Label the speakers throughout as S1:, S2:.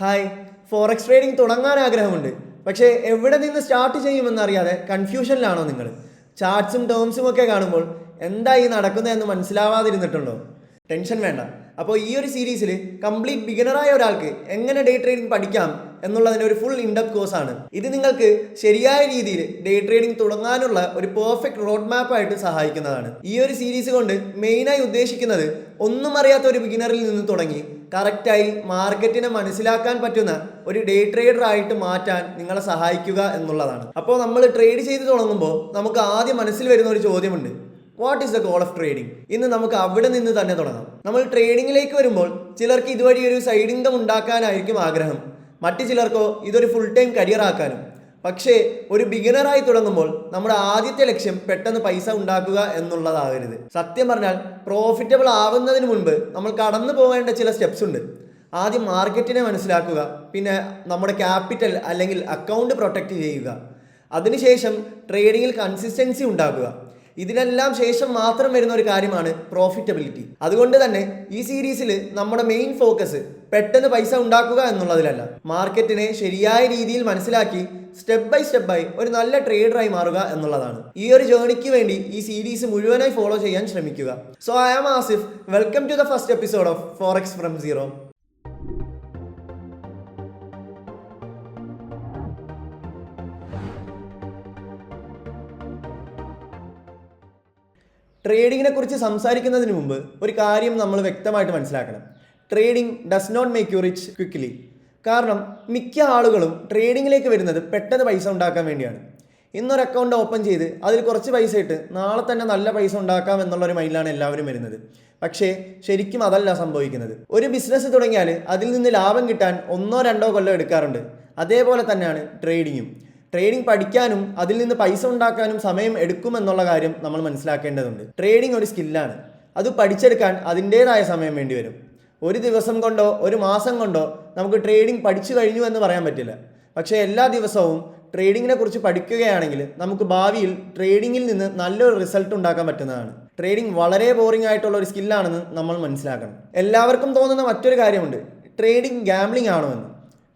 S1: Hi, forex trading തുടങ്ങാൻ ആഗ്രഹമുണ്ട്. പക്ഷേ എവിടെ നിന്ന് സ്റ്റാർട്ട് ചെയ്യുമെന്നറിയാതെ കൺഫ്യൂഷനിലാണോ നിങ്ങൾ? ചാർട്ട്സും ടേംസും ഒക്കെ കാണുമ്പോൾ എന്താ ഈ നടക്കുന്നതെന്ന് മനസ്സിലാവാതിരുന്നിട്ടുണ്ടോ? ടെൻഷൻ വേണ്ട. അപ്പോൾ ഈ ഒരു സീരീസിൽ കംപ്ലീറ്റ് ബിഗിനറായ ഒരാൾക്ക് എങ്ങനെ ഡേ ട്രേഡിംഗ് പഠിക്കാം എന്നുള്ളതിൻ്റെ ഒരു ഫുൾ ഇൻഡെപ്ത് കോഴ്സാണ് ഇത്. നിങ്ങൾക്ക് ശരിയായ രീതിയിൽ ഡേ ട്രേഡിംഗ് തുടങ്ങാനുള്ള ഒരു പെർഫെക്റ്റ് റോഡ് മാപ്പ് ആയിട്ട് സഹായിക്കുന്നതാണ്. ഈ ഒരു സീരീസ് കൊണ്ട് മെയിനായി ഉദ്ദേശിക്കുന്നത് ഒന്നും അറിയാത്ത ഒരു ബിഗിനറിൽ നിന്ന് തുടങ്ങി കറക്റ്റായി മാർക്കറ്റിനെ മനസ്സിലാക്കാൻ പറ്റുന്ന ഒരു ഡേ ട്രേഡർ ആയിട്ട് മാറ്റാൻ നിങ്ങളെ സഹായിക്കുക എന്നുള്ളതാണ്. അപ്പോൾ നമ്മൾ ട്രേഡ് ചെയ്ത് തുടങ്ങുമ്പോൾ നമുക്ക് ആദ്യം മനസ്സിൽ വരുന്ന ഒരു ചോദ്യമുണ്ട്: what is the goal of trading? ഇന്ന് നമുക്ക് അവിടെ നിന്ന് തന്നെ തുടങ്ങാം. നമ്മൾ ട്രേഡിങ്ങിലേക്ക് വരുമ്പോൾ ചിലർക്ക് ഇതുവഴി ഒരു സൈഡ് ഇൻകം ഉണ്ടാക്കാനായിരിക്കും ആഗ്രഹം, മറ്റു ചിലർക്കോ ഇതൊരു ഫുൾ ടൈം കരിയർ ആക്കാനും. പക്ഷേ ഒരു ബിഗിനറായി തുടങ്ങുമ്പോൾ നമ്മുടെ ആദ്യത്തെ ലക്ഷ്യം പെട്ടെന്ന് പൈസ ഉണ്ടാക്കുക എന്നുള്ളതാകരുത്. സത്യം പറഞ്ഞാൽ പ്രോഫിറ്റബിൾ ആവുന്നതിന് മുൻപ് നമ്മൾ കടന്നു പോകേണ്ട ചില സ്റ്റെപ്സ് ഉണ്ട്. ആദ്യം മാർക്കറ്റിനെ മനസ്സിലാക്കുക, പിന്നെ നമ്മുടെ ക്യാപിറ്റൽ അല്ലെങ്കിൽ അക്കൗണ്ട് പ്രൊട്ടക്റ്റ് ചെയ്യുക, അതിനുശേഷം ട്രേഡിങ്ങിൽ കൺസിസ്റ്റൻസി ഉണ്ടാക്കുക. ഇതിനെല്ലാം ശേഷം മാത്രം വരുന്ന ഒരു കാര്യമാണ് പ്രോഫിറ്റബിലിറ്റി. അതുകൊണ്ട് തന്നെ ഈ സീരീസിൽ നമ്മുടെ മെയിൻ ഫോക്കസ് പെട്ടെന്ന് പൈസ ഉണ്ടാക്കുക എന്നുള്ളതിലല്ല, മാർക്കറ്റിനെ ശരിയായ രീതിയിൽ മനസ്സിലാക്കി സ്റ്റെപ്പ് ബൈ സ്റ്റെപ്പായി ഒരു നല്ല ട്രേഡറായി മാറുക എന്നുള്ളതാണ്. ഈ ഒരു ജേർണിക്ക് വേണ്ടി ഈ സീരീസ് മുഴുവനായി ഫോളോ ചെയ്യാൻ ശ്രമിക്കുക. So I am Asif. Welcome to the first episode of forex from zero. ട്രേഡിങ്ങിനെ കുറിച്ച് സംസാരിക്കുന്നതിന് മുമ്പ് ഒരു കാര്യം നമ്മൾ വ്യക്തമായിട്ട് മനസ്സിലാക്കണം: trading does not make you rich quickly. കാരണം മിക്ക ആളുകളും ട്രേഡിങ്ങിലേക്ക് വരുന്നത് പെട്ടെന്ന് പൈസ ഉണ്ടാക്കാൻ വേണ്ടിയാണ്. ഇന്നൊരു അക്കൗണ്ട് ഓപ്പൺ ചെയ്ത് അതിൽ കുറച്ച് പൈസ ഇട്ട് നാളെ തന്നെ നല്ല പൈസ ഉണ്ടാക്കാം എന്നുള്ളൊരു മൈൻഡിലാണ് എല്ലാവരും വരുന്നത്. പക്ഷേ ശരിക്കും അതല്ല സംഭവിക്കുന്നത്. ഒരു ബിസിനസ് തുടങ്ങിയാൽ അതിൽ നിന്ന് ലാഭം കിട്ടാൻ 1-2 കൊല്ലം എടുക്കാറുണ്ട്. അതേപോലെ തന്നെയാണ് ട്രേഡിങ്ങും. ട്രേഡിംഗ് പഠിക്കാനും അതിൽ നിന്ന് പൈസ ഉണ്ടാക്കാനും സമയം എടുക്കുമെന്നുള്ള കാര്യം നമ്മൾ മനസ്സിലാക്കേണ്ടതുണ്ട്. ട്രേഡിംഗ് ഒരു സ്കില്ലാണ്. അത് പഠിച്ചെടുക്കാൻ അതിൻ്റേതായ സമയം വേണ്ടി വരും. ഒരു ദിവസം കൊണ്ടോ ഒരു മാസം കൊണ്ടോ നമുക്ക് ട്രേഡിംഗ് പഠിച്ചു കഴിഞ്ഞു എന്ന് പറയാൻ പറ്റില്ല. പക്ഷേ എല്ലാ ദിവസവും ട്രേഡിങ്ങിനെ കുറിച്ച് പഠിക്കുകയാണെങ്കിൽ നമുക്ക് ഭാവിയിൽ ട്രേഡിങ്ങിൽ നിന്ന് നല്ലൊരു റിസൾട്ട് ഉണ്ടാക്കാൻ പറ്റുന്നതാണ്. ട്രേഡിംഗ് വളരെ ബോറിംഗ് ആയിട്ടുള്ള ഒരു സ്കില്ലാണെന്ന് നമ്മൾ മനസ്സിലാക്കണം. എല്ലാവർക്കും തോന്നുന്ന മറ്റൊരു കാര്യമുണ്ട്: ട്രേഡിംഗ് ഗാംബ്ലിംഗ് ആണോ എന്ന്.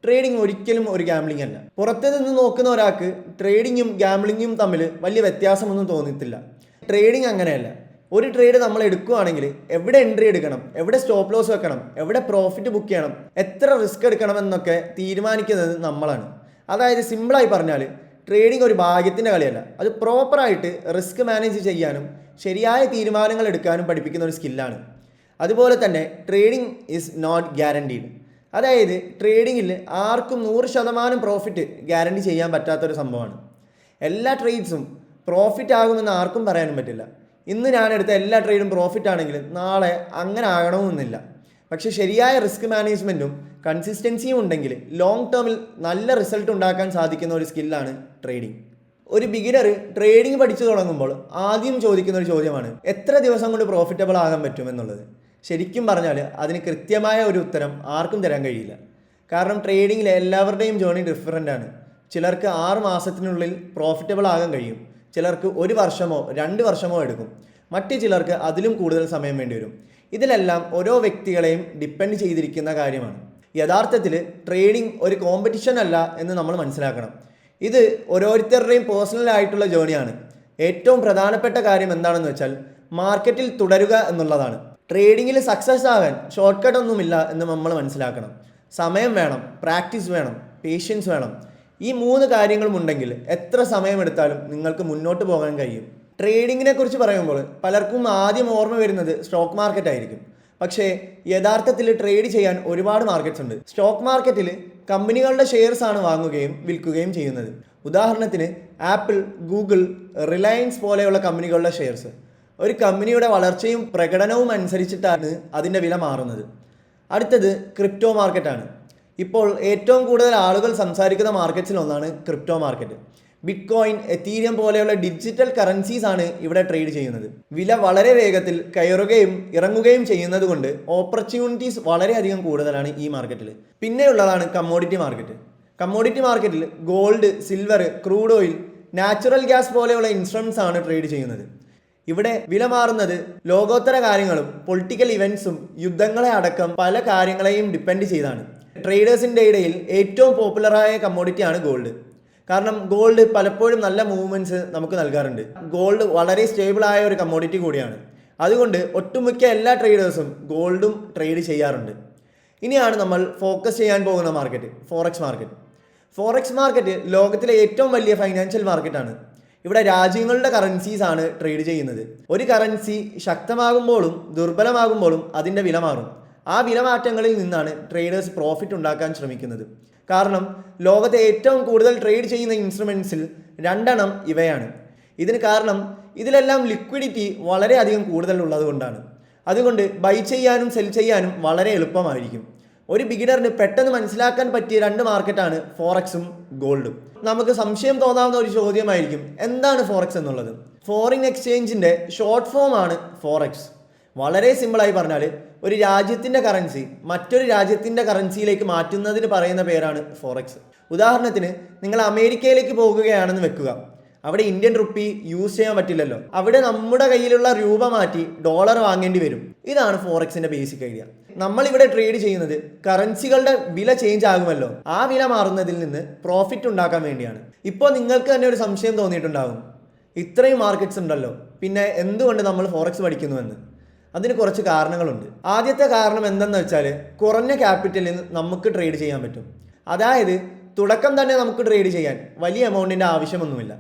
S1: ട്രേഡിംഗ് ഒരിക്കലും ഒരു ഗാംബ്ലിംഗ് അല്ല. പുറത്തു നിന്ന് നോക്കുന്ന ഒരാൾക്ക് ട്രേഡിങ്ങും ഗാംബ്ലിങ്ങും തമ്മിൽ വലിയ വ്യത്യാസമൊന്നും തോന്നിയിട്ടില്ല. ട്രേഡിംഗ് അങ്ങനെയല്ല. ഒരു ട്രേഡ് നമ്മൾ എടുക്കുകയാണെങ്കിൽ എവിടെ എൻട്രി എടുക്കണം, എവിടെ സ്റ്റോപ്പ് ലോസ് വെക്കണം, എവിടെ പ്രോഫിറ്റ് ബുക്ക് ചെയ്യണം, എത്ര റിസ്ക് എടുക്കണം എന്നൊക്കെ തീരുമാനിക്കുന്നത് നമ്മളാണ്. അതായത് സിമ്പിളായി പറഞ്ഞാൽ ട്രേഡിംഗ് ഒരു ഭാഗ്യത്തിൻ്റെ കളിയല്ല. അത് പ്രോപ്പറായിട്ട് റിസ്ക് മാനേജ് ചെയ്യാനും ശരിയായ തീരുമാനങ്ങൾ എടുക്കാനും പഠിപ്പിക്കുന്ന ഒരു സ്കില്ലാണ്. അതുപോലെ തന്നെ ട്രേഡിംഗ് ഈസ് നോട്ട് ഗ്യാരണ്ടീഡ്. അതായത് ട്രേഡിങ്ങിൽ ആർക്കും 100% പ്രോഫിറ്റ് ഗ്യാരണ്ടി ചെയ്യാൻ പറ്റാത്തൊരു സംഭവമാണ്. എല്ലാ ട്രേഡ്സും പ്രോഫിറ്റ് ആകുമെന്ന് ആർക്കും പറയാനും പറ്റില്ല. ഇന്ന് ഞാനെടുത്ത എല്ലാ ട്രേഡും പ്രോഫിറ്റ് ആണെങ്കിൽ നാളെ അങ്ങനെ ആകണമെന്നില്ല. പക്ഷേ ശരിയായ റിസ്ക് മാനേജ്മെൻറ്റും കൺസിസ്റ്റൻസിയും ഉണ്ടെങ്കിൽ ലോങ് ടേമിൽ നല്ല റിസൾട്ട് ഉണ്ടാക്കാൻ സാധിക്കുന്ന ഒരു സ്കില്ലാണ് ട്രേഡിംഗ്. ഒരു ബിഗിനർ ട്രേഡിംഗ് പഠിച്ചു തുടങ്ങുമ്പോൾ ആദ്യം ചോദിക്കുന്ന ഒരു ചോദ്യമാണ്: എത്ര ദിവസം കൊണ്ട് പ്രോഫിറ്റബിൾ ആകാൻ പറ്റുമെന്നുള്ളത്. ശരിക്കും പറഞ്ഞാൽ അതിന് കൃത്യമായ ഒരു ഉത്തരം ആർക്കും തരാൻ കഴിയില്ല. കാരണം ട്രേഡിങ്ങിൽ എല്ലാവരുടെയും ജേർണി ഡിഫറൻ്റ് ആണ്. ചിലർക്ക് 6 മാസത്തിനുള്ളിൽ പ്രോഫിറ്റബിൾ ആകാൻ കഴിയും, ചിലർക്ക് 1 വർഷമോ 2 വർഷമോ എടുക്കും, മറ്റു ചിലർക്ക് അതിലും കൂടുതൽ സമയം വേണ്ടി വരും. ഇതിലെല്ലാം ഓരോ വ്യക്തികളെയും ഡിപ്പെൻഡ് ചെയ്തിരിക്കുന്ന കാര്യമാണ്. യഥാർത്ഥത്തിൽ ട്രേഡിംഗ് ഒരു കോമ്പറ്റീഷൻ അല്ല എന്ന് നമ്മൾ മനസ്സിലാക്കണം. ഇത് ഓരോരുത്തരുടെയും പേഴ്സണൽ ആയിട്ടുള്ള ജേർണിയാണ്. ഏറ്റവും പ്രധാനപ്പെട്ട കാര്യം എന്താണെന്ന് വെച്ചാൽ മാർക്കറ്റിൽ തുടരുക എന്നുള്ളതാണ്. ട്രേഡിങ്ങിൽ സക്സസ് ആകാൻ ഷോർട്ട് കട്ട് ഒന്നുമില്ല എന്ന് നമ്മൾ മനസ്സിലാക്കണം. സമയം വേണം, പ്രാക്ടീസ് വേണം, പേഷ്യൻസ് വേണം. ഈ 3 കാര്യങ്ങളും ഉണ്ടെങ്കിൽ എത്ര സമയമെടുത്താലും നിങ്ങൾക്ക് മുന്നോട്ട് പോകാൻ കഴിയും. ട്രേഡിങ്ങിനെ കുറിച്ച് പറയുമ്പോൾ പലർക്കും ആദ്യം ഓർമ്മ വരുന്നത് സ്റ്റോക്ക് മാർക്കറ്റ് ആയിരിക്കും. പക്ഷേ യഥാർത്ഥത്തിൽ ട്രേഡ് ചെയ്യാൻ ഒരുപാട് മാർക്കറ്റ്സ് ഉണ്ട്. സ്റ്റോക്ക് മാർക്കറ്റിൽ കമ്പനികളുടെ ഷെയർസ് ആണ് വാങ്ങുകയും വിൽക്കുകയും ചെയ്യുന്നത്. ഉദാഹരണത്തിന് ആപ്പിൾ, ഗൂഗിൾ, റിലയൻസ് പോലെയുള്ള കമ്പനികളുടെ ഷെയർസ്. ഒരു കമ്പനിയുടെ വളർച്ചയും പ്രകടനവും അനുസരിച്ചിട്ടാണ് അതിൻ്റെ വില മാറുന്നത്. അടുത്തത് ക്രിപ്റ്റോ മാർക്കറ്റാണ്. ഇപ്പോൾ ഏറ്റവും കൂടുതൽ ആളുകൾ സംസാരിക്കുന്ന മാർക്കറ്റ്സിൽ ഒന്നാണ് ക്രിപ്റ്റോ മാർക്കറ്റ്. ബിറ്റ്കോയിൻ, എത്തീരിയം പോലെയുള്ള ഡിജിറ്റൽ കറൻസീസ് ആണ് ഇവിടെ ട്രേഡ് ചെയ്യുന്നത്. വില വളരെ വേഗത്തിൽ കയറുകയും ഇറങ്ങുകയും ചെയ്യുന്നത് കൊണ്ട് ഓപ്പർച്യൂണിറ്റീസ് വളരെയധികം കൂടുതലാണ് ഈ മാർക്കറ്റിൽ. പിന്നെയുള്ളതാണ് കമ്മോഡിറ്റി മാർക്കറ്റ്. കമ്മോഡിറ്റി മാർക്കറ്റിൽ gold, silver, crude oil, natural gas പോലെയുള്ള ഇൻസ്ട്രുമെന്റ്സ് ആണ് ട്രേഡ് ചെയ്യുന്നത്. ഇവിടെ വില മാറുന്നത് ലോകോത്തര കാര്യങ്ങളും പൊളിറ്റിക്കൽ ഇവൻസും യുദ്ധങ്ങളെ അടക്കം പല കാര്യങ്ങളെയും ഡിപ്പെൻഡ് ചെയ്താണ്. ട്രേഡേഴ്സിൻ്റെ ഇടയിൽ ഏറ്റവും പോപ്പുലറായ കമ്മോഡിറ്റിയാണ് ഗോൾഡ്. കാരണം ഗോൾഡ് പലപ്പോഴും നല്ല മൂവ്മെൻറ്റ്സ് നമുക്ക് നൽകാറുണ്ട്. ഗോൾഡ് വളരെ സ്റ്റേബിളായ ഒരു കമ്മോഡിറ്റി കൂടിയാണ്. അതുകൊണ്ട് ഒട്ടുമിക്ക എല്ലാ ട്രേഡേഴ്സും ഗോൾഡും ട്രേഡ് ചെയ്യാറുണ്ട്. ഇനിയാണ് നമ്മൾ ഫോക്കസ് ചെയ്യാൻ പോകുന്ന market, forex market. Forex market ലോകത്തിലെ ഏറ്റവും വലിയ ഫൈനാൻഷ്യൽ മാർക്കറ്റാണ്. ഇവിടെ രാജ്യങ്ങളുടെ കറൻസീസ് ആണ് ട്രേഡ് ചെയ്യുന്നത്. ഒരു കറൻസി ശക്തമാകുമ്പോഴും ദുർബലമാകുമ്പോഴും അതിൻ്റെ വില മാറും. ആ വിലമാറ്റങ്ങളിൽ നിന്നാണ് ട്രേഡേഴ്സ് പ്രോഫിറ്റ് ഉണ്ടാക്കാൻ ശ്രമിക്കുന്നത്. കാരണം ലോകത്തെ ഏറ്റവും കൂടുതൽ ട്രേഡ് ചെയ്യുന്ന ഇൻസ്ട്രുമെൻറ്റ്സിൽ 2 ഇവയാണ്. ഇതിന് കാരണം ഇതിലെല്ലാം ലിക്വിഡിറ്റി വളരെയധികം കൂടുതൽ ഉള്ളത് കൊണ്ടാണ്. അതുകൊണ്ട് ബൈ ചെയ്യാനും സെൽ ചെയ്യാനും വളരെ എളുപ്പമായിരിക്കും. ഒരു ബിഗിനറിന് പെട്ടെന്ന് മനസ്സിലാക്കാൻ പറ്റിയ 2 മാർക്കറ്റാണ് ഫോറക്സും ഗോൾഡും. നമുക്ക് സംശയം തോന്നാവുന്ന ഒരു ചോദ്യമായിരിക്കും, എന്താണ് ഫോറക്സ് എന്നുള്ളത്? ഫോറിൻ എക്സ്ചേഞ്ചിൻ്റെ ഷോർട്ട് ഫോം ആണ് ഫോറക്സ്. വളരെ സിമ്പിളായി പറഞ്ഞാൽ ഒരു രാജ്യത്തിൻ്റെ കറൻസി മറ്റൊരു രാജ്യത്തിൻ്റെ കറൻസിയിലേക്ക് മാറ്റുന്നതിന് പറയുന്ന പേരാണ് ഫോറക്സ്. ഉദാഹരണത്തിന് നിങ്ങൾ അമേരിക്കയിലേക്ക് പോകുകയാണെന്ന് വെക്കുക. അവിടെ ഇന്ത്യൻ റുപ്പി യൂസ് ചെയ്യാൻ പറ്റില്ലല്ലോ. അവിടെ നമ്മുടെ കയ്യിലുള്ള രൂപ മാറ്റി ഡോളർ വാങ്ങേണ്ടി വരും. ഇതാണ് ഫോറക്സിൻ്റെ ബേസിക് ഐഡിയ. നമ്മളിവിടെ ട്രേഡ് ചെയ്യുന്നത് കറൻസികളുടെ വില ചേഞ്ച് ആകുമല്ലോ, ആ വില മാറുന്നതിൽ നിന്ന് പ്രോഫിറ്റ് ഉണ്ടാക്കാൻ വേണ്ടിയാണ്. ഇപ്പോൾ നിങ്ങൾക്ക് തന്നെ ഒരു സംശയം തോന്നിയിട്ടുണ്ടാകും, ഇത്രയും മാർക്കറ്റ്സ് ഉണ്ടല്ലോ, പിന്നെ എന്തുകൊണ്ട് നമ്മൾ ഫോറക്സ് പഠിക്കുന്നുവെന്ന്. അതിന് കുറച്ച് കാരണങ്ങളുണ്ട്. ആദ്യത്തെ കാരണം എന്തെന്ന് വെച്ചാൽ കുറഞ്ഞ ക്യാപിറ്റലിൽ നമുക്ക് ട്രേഡ് ചെയ്യാൻ പറ്റും. അതായത് തുടക്കം തന്നെ നമുക്ക് ട്രേഡ് ചെയ്യാൻ വലിയ എമൗണ്ടിൻ്റെ ആവശ്യമൊന്നുമില്ല.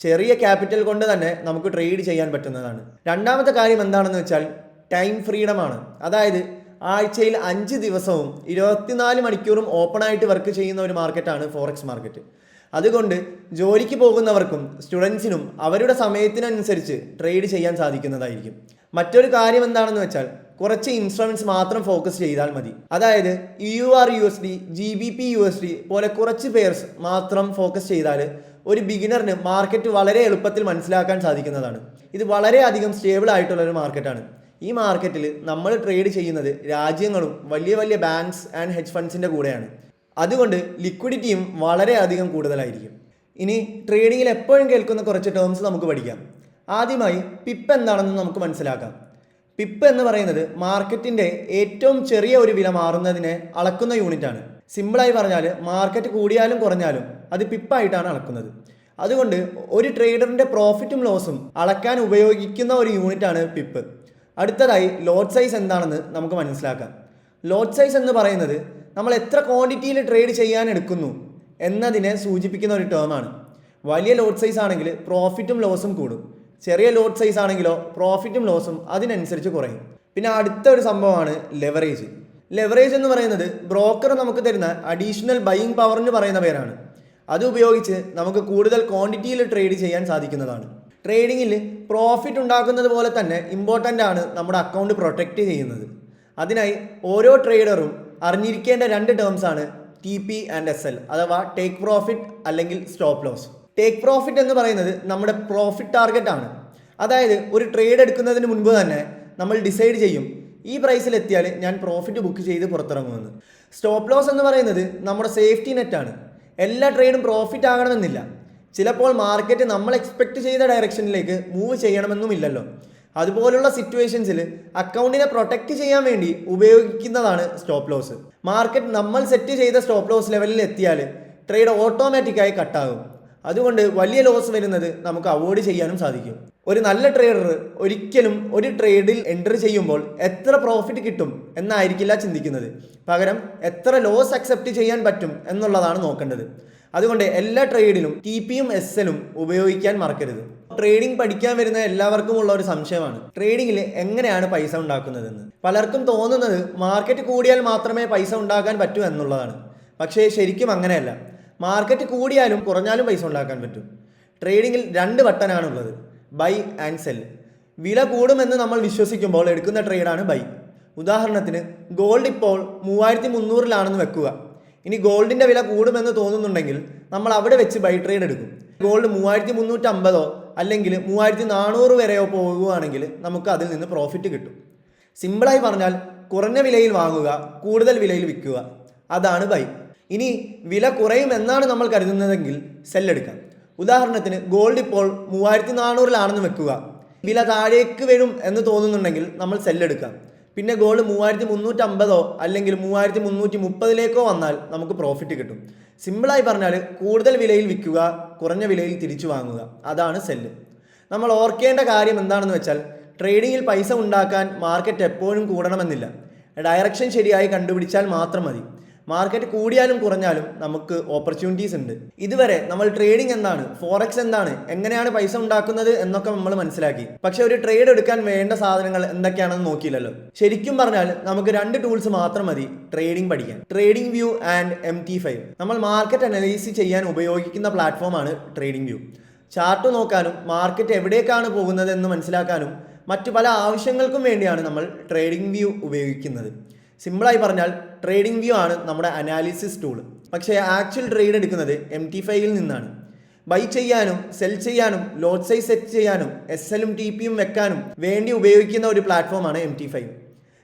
S1: ചെറിയ ക്യാപിറ്റൽ കൊണ്ട് തന്നെ നമുക്ക് ട്രേഡ് ചെയ്യാൻ പറ്റുന്നതാണ്. രണ്ടാമത്തെ കാര്യം എന്താണെന്ന് വെച്ചാൽ ടൈം ഫ്രീഡമാണ്. അതായത് ആഴ്ചയിൽ 5 ദിവസവും 24 മണിക്കൂറും ഓപ്പണായിട്ട് വർക്ക് ചെയ്യുന്ന ഒരു മാർക്കറ്റാണ് ഫോറക്സ് മാർക്കറ്റ്. അതുകൊണ്ട് ജോലിക്ക് പോകുന്നവർക്കും സ്റ്റുഡൻസിനും അവരുടെ സമയത്തിനനുസരിച്ച് ട്രേഡ് ചെയ്യാൻ സാധിക്കുന്നതായിരിക്കും. മറ്റൊരു കാര്യം എന്താണെന്ന് വെച്ചാൽ കുറച്ച് ഇൻസ്ട്രുമെൻറ്റ്സ് മാത്രം ഫോക്കസ് ചെയ്താൽ മതി. അതായത് EUR/USD, GBP/USD പോലെ കുറച്ച് പെയർസ് മാത്രം ഫോക്കസ് ചെയ്താൽ ഒരു ബിഗിനറിന് മാർക്കറ്റ് വളരെ എളുപ്പത്തിൽ മനസ്സിലാക്കാൻ സാധിക്കുന്നതാണ്. ഇത് വളരെയധികം സ്റ്റേബിൾ ആയിട്ടുള്ളൊരു മാർക്കറ്റാണ്. ഈ മാർക്കറ്റിൽ നമ്മൾ ട്രേഡ് ചെയ്യുന്നത് രാജ്യങ്ങളും വലിയ വലിയ ബാങ്ക്സ് ആൻഡ് ഹെഡ്ജ് ഫണ്ട്സിൻ്റെ കൂടെയാണ്. അതുകൊണ്ട് ലിക്വിഡിറ്റിയും വളരെയധികം കൂടുതലായിരിക്കും. ഇനി ട്രേഡിങ്ങിൽ എപ്പോഴും കേൾക്കുന്ന കുറച്ച് ടേംസ് നമുക്ക് പഠിക്കാം. ആദ്യമായി പിപ്പ് എന്താണെന്ന് നമുക്ക് മനസ്സിലാക്കാം. പിപ്പ് എന്ന് പറയുന്നത് മാർക്കറ്റിൻ്റെ ഏറ്റവും ചെറിയ ഒരു വില മാറുന്നതിനെ അളക്കുന്ന യൂണിറ്റാണ്. സിമ്പിളായി പറഞ്ഞാൽ മാർക്കറ്റ് കൂടിയാലും കുറഞ്ഞാലും അത് പിപ്പായിട്ടാണ് അളക്കുന്നത്. അതുകൊണ്ട് ഒരു ട്രേഡറിൻ്റെ പ്രോഫിറ്റും ലോസും അളക്കാൻ ഉപയോഗിക്കുന്ന ഒരു യൂണിറ്റാണ് പിപ്പ്. അടുത്തതായി ലോട്ട് സൈസ് എന്താണെന്ന് നമുക്ക് മനസ്സിലാക്കാം. ലോട്ട് സൈസ് എന്ന് പറയുന്നത് നമ്മൾ എത്ര ക്വാണ്ടിറ്റിയിൽ ട്രേഡ് ചെയ്യാൻ എടുക്കുന്നു എന്നതിനെ സൂചിപ്പിക്കുന്ന ഒരു ടേമാണ്. വലിയ ലോട്ട് സൈസ് ആണെങ്കിൽ പ്രോഫിറ്റും ലോസും കൂടും. ചെറിയ ലോട്ട് സൈസ് ആണെങ്കിലോ പ്രോഫിറ്റും ലോസും അതിനനുസരിച്ച് കുറയും. പിന്നെ അടുത്ത ഒരു സംഭവമാണ് ലെവറേജ്. ലെവറേജ് എന്ന് പറയുന്നത് ബ്രോക്കർ നമുക്ക് തരുന്ന അഡീഷണൽ ബൈയിങ് പവറിന് പറയുന്ന പേരാണ്. അത് ഉപയോഗിച്ച് നമുക്ക് കൂടുതൽ ക്വാണ്ടിറ്റിയിൽ ട്രേഡ് ചെയ്യാൻ സാധിക്കുന്നതാണ്. ട്രേഡിങ്ങിൽ പ്രോഫിറ്റ് ഉണ്ടാക്കുന്നത് പോലെ തന്നെ ഇമ്പോർട്ടൻ്റ് ആണ് നമ്മുടെ അക്കൗണ്ട് പ്രൊട്ടക്റ്റ് ചെയ്യുന്നത്. അതിനായി ഓരോ ട്രേഡറും അറിഞ്ഞിരിക്കേണ്ട 2 ടേംസാണ് TP ആൻഡ് SL, അഥവാ ടേക്ക് പ്രോഫിറ്റ് അല്ലെങ്കിൽ സ്റ്റോപ്പ് ലോസ്. ടേക്ക് പ്രോഫിറ്റ് എന്ന് പറയുന്നത് നമ്മുടെ പ്രോഫിറ്റ് ടാർഗറ്റ് ആണ്. അതായത് ഒരു ട്രേഡ് എടുക്കുന്നതിന് മുൻപ് തന്നെ നമ്മൾ ഡിസൈഡ് ചെയ്യും, ഈ പ്രൈസിൽ എത്തിയാൽ ഞാൻ പ്രോഫിറ്റ് ബുക്ക് ചെയ്ത് പുറത്തിറങ്ങുമെന്ന്. സ്റ്റോപ്പ് ലോസ് എന്ന് പറയുന്നത് നമ്മുടെ സേഫ്റ്റി നെറ്റാണ്. എല്ലാ ട്രേഡും പ്രോഫിറ്റ് ആകണമെന്നില്ല. ചിലപ്പോൾ മാർക്കറ്റ് നമ്മൾ എക്സ്പെക്റ്റ് ചെയ്ത ഡയറക്ഷനിലേക്ക് മൂവ് ചെയ്യണമെന്നുമില്ലല്ലോ. അതുപോലുള്ള സിറ്റുവേഷൻസിൽ അക്കൗണ്ടിനെ പ്രൊട്ടക്റ്റ് ചെയ്യാൻ വേണ്ടി ഉപയോഗിക്കുന്നതാണ് സ്റ്റോപ്പ് ലോസ്. മാർക്കറ്റ് നമ്മൾ സെറ്റ് ചെയ്ത സ്റ്റോപ്പ് ലോസ് ലെവലിൽ എത്തിയാൽ ട്രേഡ് ഓട്ടോമാറ്റിക്കായി കട്ടാകും. അതുകൊണ്ട് വലിയ ലോസ് വരുന്നത് നമുക്ക് അവോയ്ഡ് ചെയ്യാനും സാധിക്കും. ഒരു നല്ല ട്രേഡർ ഒരിക്കലും ഒരു ട്രേഡിൽ എൻട്രി ചെയ്യുമ്പോൾ എത്ര പ്രോഫിറ്റ് കിട്ടും എന്നായിരിക്കില്ല ചിന്തിക്കുന്നത്. പകരം എത്ര ലോസ് അക്സെപ്റ്റ് ചെയ്യാൻ പറ്റും എന്നുള്ളതാണ് നോക്കേണ്ടത്. അതുകൊണ്ട് എല്ലാ ട്രേഡിലും TPയും SLും ഉപയോഗിക്കാൻ മറക്കരുത്. ട്രേഡിംഗ് പഠിക്കാൻ വരുന്ന എല്ലാവർക്കും ഉള്ള ഒരു സംശയമാണ്, ട്രേഡിങ്ങിൽ എങ്ങനെയാണ് പൈസ ഉണ്ടാക്കുന്നതെന്ന്. പലർക്കും തോന്നുന്നത് മാർക്കറ്റ് കൂടിയാൽ മാത്രമേ പൈസ ഉണ്ടാക്കാൻ പറ്റൂ എന്നുള്ളതാണ്. പക്ഷേ ശരിക്കും അങ്ങനെയല്ല. മാർക്കറ്റ് കൂടിയാലും കുറഞ്ഞാലും പൈസ ഉണ്ടാക്കാൻ പറ്റും. ട്രേഡിങ്ങിൽ 2 ബട്ടനാണുള്ളത്, ബൈ ആൻഡ് സെൽ. വില കൂടുമെന്ന് നമ്മൾ വിശ്വസിക്കുമ്പോൾ എടുക്കുന്ന ട്രേഡാണ് ബൈ. ഉദാഹരണത്തിന് ഗോൾഡ് ഇപ്പോൾ 3300-ലാണെന്ന് വെക്കുക. ഇനി ഗോൾഡിൻ്റെ വില കൂടുമെന്ന് തോന്നുന്നുണ്ടെങ്കിൽ നമ്മൾ അവിടെ വെച്ച് ബൈ ട്രേഡ് എടുക്കും. ഗോൾഡ് 3350 അല്ലെങ്കിൽ 3400 വരെയോ പോകുകയാണെങ്കിൽ നമുക്ക് അതിൽ നിന്ന് പ്രോഫിറ്റ് കിട്ടും. സിമ്പിളായി പറഞ്ഞാൽ കുറഞ്ഞ വിലയിൽ വാങ്ങുക, കൂടുതൽ വിലയിൽ വിൽക്കുക, അതാണ് ബൈ. ഇനി വില കുറയുമെന്നാണ് നമ്മൾ കരുതുന്നതെങ്കിൽ സെല്ലെടുക്കാം. ഉദാഹരണത്തിന് ഗോൾഡ് ഇപ്പോൾ 3400-ലാണെന്ന് വെക്കുക. വില താഴേക്ക് വരും എന്ന് തോന്നുന്നുണ്ടെങ്കിൽ നമ്മൾ സെല്ലെടുക്കാം. പിന്നെ ഗോൾഡ് 3350 അല്ലെങ്കിൽ 3330 വന്നാൽ നമുക്ക് പ്രോഫിറ്റ് കിട്ടും. സിമ്പിളായി പറഞ്ഞാൽ കൂടുതൽ വിലയിൽ വിൽക്കുക, കുറഞ്ഞ വിലയിൽ തിരിച്ചു വാങ്ങുക, അതാണ് സെല്ല്. നമ്മൾ ഓർക്കേണ്ട കാര്യം എന്താണെന്ന് വെച്ചാൽ ട്രേഡിങ്ങിൽ പൈസ ഉണ്ടാക്കാൻ മാർക്കറ്റ് എപ്പോഴും കൂടണമെന്നില്ല. ഡയറക്ഷൻ ശരിയായി കണ്ടുപിടിച്ചാൽ മാത്രം മതി. മാർക്കറ്റ് കൂടിയാലും കുറഞ്ഞാലും നമുക്ക് ഓപ്പർച്യൂണിറ്റീസ് ഉണ്ട്. ഇതുവരെ നമ്മൾ ട്രേഡിംഗ് എന്താണ്, ഫോറക്സ് എന്താണ്, എങ്ങനെയാണ് പൈസ ഉണ്ടാക്കുന്നത് എന്നൊക്കെ നമ്മൾ മനസ്സിലാക്കി. പക്ഷെ ഒരു ട്രേഡ് എടുക്കാൻ വേണ്ട സാധനങ്ങൾ എന്തൊക്കെയാണെന്ന് നോക്കിയില്ലല്ലോ. ശരിക്കും പറഞ്ഞാൽ നമുക്ക് 2 ടൂൾസ് മാത്രം മതി ട്രേഡിംഗ് പഠിക്കാൻ: ട്രേഡിംഗ് വ്യൂ ആൻഡ് MT5. നമ്മൾ മാർക്കറ്റ് അനലൈസ് ചെയ്യാൻ ഉപയോഗിക്കുന്ന പ്ലാറ്റ്ഫോമാണ് ട്രേഡിംഗ് വ്യൂ. ചാർട്ട് നോക്കാനും മാർക്കറ്റ് എവിടേക്കാണ് പോകുന്നത് എന്ന് മനസ്സിലാക്കാനും മറ്റു പല ആവശ്യങ്ങൾക്കും വേണ്ടിയാണ് നമ്മൾ ട്രേഡിംഗ് വ്യൂ ഉപയോഗിക്കുന്നത്. സിമ്പിളായി പറഞ്ഞാൽ ട്രേഡിംഗ് വ്യൂ ആണ് നമ്മുടെ അനാലിസിസ് ടൂൾ. പക്ഷേ ആക്ച്വൽ ട്രേഡ് എടുക്കുന്നത് MT5ൽ നിന്നാണ്. ബൈ ചെയ്യാനും സെൽ ചെയ്യാനും ലോട്ട് സൈസ് സെറ്റ് ചെയ്യാനും SLും TPയും വെക്കാനും വേണ്ടി ഉപയോഗിക്കുന്ന ഒരു പ്ലാറ്റ്ഫോമാണ് MT5.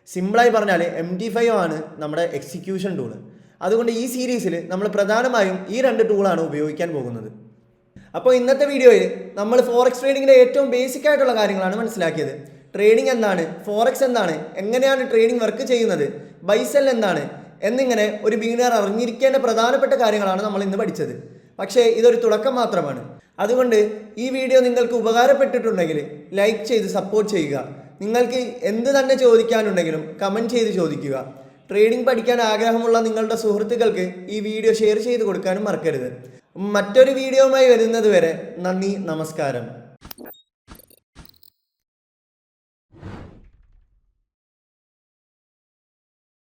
S1: സിമ്പിളായി പറഞ്ഞാൽ MT5 ആണ് നമ്മുടെ എക്സിക്യൂഷൻ ടൂൾ. അതുകൊണ്ട് ഈ സീരീസിൽ നമ്മൾ പ്രധാനമായും ഈ 2 ടൂളാണ് ഉപയോഗിക്കാൻ പോകുന്നത്. അപ്പോൾ ഇന്നത്തെ വീഡിയോയിൽ നമ്മൾ ഫോറക്സ് ട്രേഡിങ്ങിൻ്റെ ഏറ്റവും ബേസിക് ആയിട്ടുള്ള കാര്യങ്ങളാണ് മനസ്സിലാക്കിയത്. ട്രേഡിംഗ് എന്താണ്, ഫോറക്സ് എന്താണ്, എങ്ങനെയാണ് ട്രേഡിംഗ് വർക്ക് ചെയ്യുന്നത്, ബൈ സെൽ എന്താണ് എന്നിങ്ങനെ ഒരു ബിഗിനർ അറിഞ്ഞിരിക്കേണ്ട പ്രധാനപ്പെട്ട കാര്യങ്ങളാണ് നമ്മൾ ഇന്ന് പഠിച്ചത്. പക്ഷേ ഇതൊരു തുടക്കം മാത്രമാണ്. അതുകൊണ്ട് ഈ വീഡിയോ നിങ്ങൾക്ക് ഉപകാരപ്പെട്ടിട്ടുണ്ടെങ്കിൽ ലൈക്ക് ചെയ്ത് സപ്പോർട്ട് ചെയ്യുക. നിങ്ങൾക്ക് എന്ത് തന്നെ ചോദിക്കാനുണ്ടെങ്കിലും കമൻറ്റ് ചെയ്ത് ചോദിക്കുക. ട്രേഡിംഗ് പഠിക്കാൻ ആഗ്രഹമുള്ള നിങ്ങളുടെ സുഹൃത്തുക്കൾക്ക് ഈ വീഡിയോ ഷെയർ ചെയ്ത് കൊടുക്കാനും മറക്കരുത്. മറ്റൊരു വീഡിയോയുമായി വരുന്നത് വരെ നന്ദി, നമസ്കാരം.